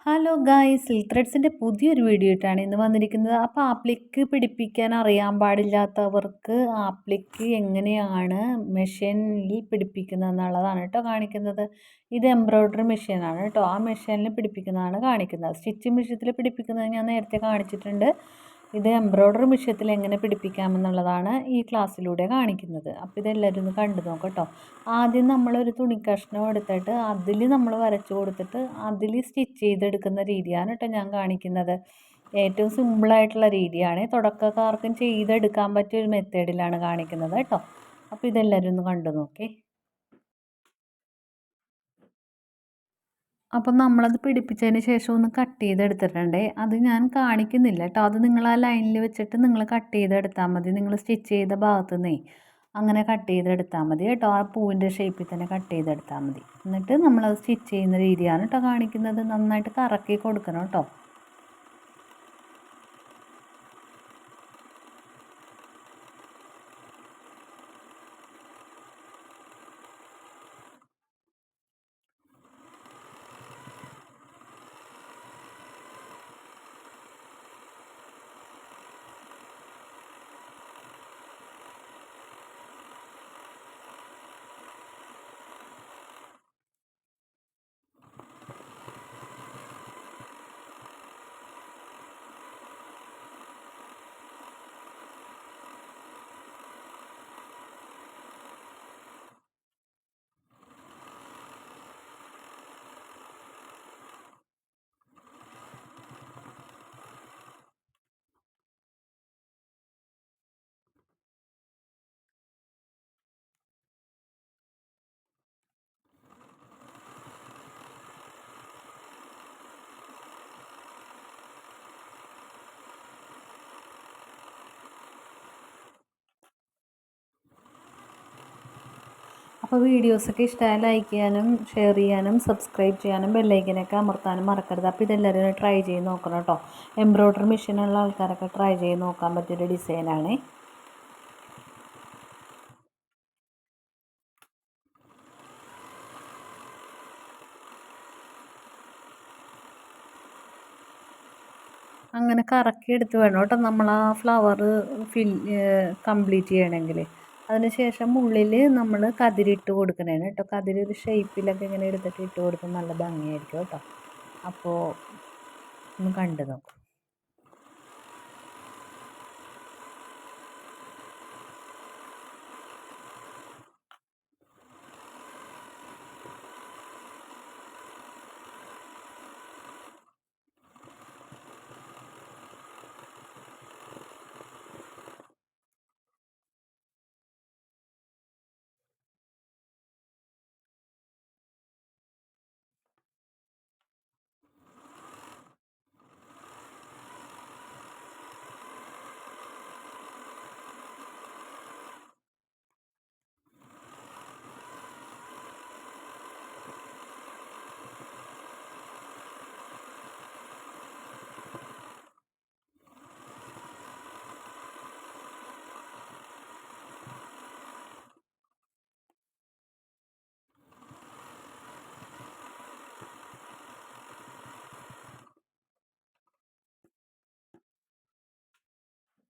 Hello guys, silk ത്രെഡ്സിൻ്റെ പുതിയൊരു video ആയിട്ടാണ് ഇന്ന് വന്നിരിക്കുന്നത്. അപ്പോൾ ആപ്ലിക്ക് പിടിപ്പിക്കാൻ അറിയാൻ പാടില്ലാത്തവർക്ക് ആപ്ലിക്ക് എങ്ങനെയാണ് മെഷീനിൽ പിടിപ്പിക്കുന്നത് എന്നുള്ളതാണ് കേട്ടോ കാണിക്കുന്നത്. ഇത് എംബ്രോയ്ഡറി മെഷീനാണ് കേട്ടോ. ആ മെഷീനിൽ പിടിപ്പിക്കുന്നതാണ് കാണിക്കുന്നത്. സ്റ്റിച്ചിങ് മെഷീനിൽ പിടിപ്പിക്കുന്നത് ഞാൻ നേരത്തെ കാണിച്ചിട്ടുണ്ട്. ഇത് എംബ്രോയ്ഡറി മെഷീനിൽ എങ്ങനെ പിടിപ്പിക്കാമെന്നുള്ളതാണ് ഈ ക്ലാസ്സിലൂടെ കാണിക്കുന്നത്. അപ്പോൾ ഇതെല്ലാവരും ഒന്ന് കണ്ടു നോക്കട്ടോ. ആദ്യം നമ്മളൊരു തുണി കഷ്ണം എടുത്തിട്ട് അതിൽ നമ്മൾ വരച്ചു കൊടുത്തിട്ട് അതിൽ സ്റ്റിച്ച് ചെയ്തെടുക്കുന്ന രീതിയാണ് കേട്ടോ ഞാൻ കാണിക്കുന്നത്. ഏറ്റവും സിമ്പിളായിട്ടുള്ള രീതിയാണ്. തുടക്കക്കാർക്കും ചെയ്തെടുക്കാൻ പറ്റിയൊരു മെത്തേഡിലാണ് കാണിക്കുന്നത് കേട്ടോ. അപ്പോൾ ഇതെല്ലാവരും ഒന്ന് കണ്ടു നോക്കേ. അപ്പം നമ്മളത് പിടിപ്പിച്ചതിന് ശേഷം ഒന്ന് കട്ട് ചെയ്തെടുത്തിട്ടുണ്ടേ. അത് ഞാൻ കാണിക്കുന്നില്ല കേട്ടോ. അത് നിങ്ങൾ ആ ലൈനിൽ വെച്ചിട്ട് നിങ്ങൾ കട്ട് ചെയ്തെടുത്താൽ മതി. നിങ്ങൾ സ്റ്റിച്ച് ചെയ്ത ഭാഗത്തു നിന്നേ അങ്ങനെ കട്ട് ചെയ്തെടുത്താൽ മതി കേട്ടോ. ആ പൂവിൻ്റെ ഷേപ്പിൽ തന്നെ കട്ട് ചെയ്തെടുത്താൽ മതി. എന്നിട്ട് നമ്മളത് സ്റ്റിച്ച് ചെയ്യുന്ന രീതിയാണ് കേട്ടോ കാണിക്കുന്നത്. നന്നായിട്ട് കറക്കി കൊടുക്കണം കേട്ടോ. അപ്പോൾ വീഡിയോസൊക്കെ ഇഷ്ടമായി ലൈക്ക് ചെയ്യാനും ഷെയർ ചെയ്യാനും സബ്സ്ക്രൈബ് ചെയ്യാനും ബെല്ലൈക്കനൊക്കെ അമർത്താനും മറക്കരുത്. അപ്പോൾ ഇതെല്ലാവരും ട്രൈ ചെയ്ത് നോക്കണം കേട്ടോ. എംബ്രോയ്ഡറി മെഷീനുള്ള ആൾക്കാരൊക്കെ ട്രൈ ചെയ്ത് നോക്കാൻ പറ്റിയൊരു ഡിസൈനാണ്. അങ്ങനെ കറക്കി എടുത്ത് വേണം കേട്ടോ നമ്മൾ ആ ഫ്ലവർ കംപ്ലീറ്റ് ചെയ്യണമെങ്കിൽ. അതിനുശേഷം ഉള്ളിൽ നമ്മൾ കതിരിട്ട് കൊടുക്കണേണ് കേട്ടോ. കതിരൊരു ഷേപ്പിലൊക്കെ ഇങ്ങനെ എടുത്തിട്ട് ഇട്ട് കൊടുത്താൽ നല്ല ഭംഗിയായിരിക്കും കേട്ടോ. അപ്പോൾ ഒന്ന് കണ്ടു നോക്കും.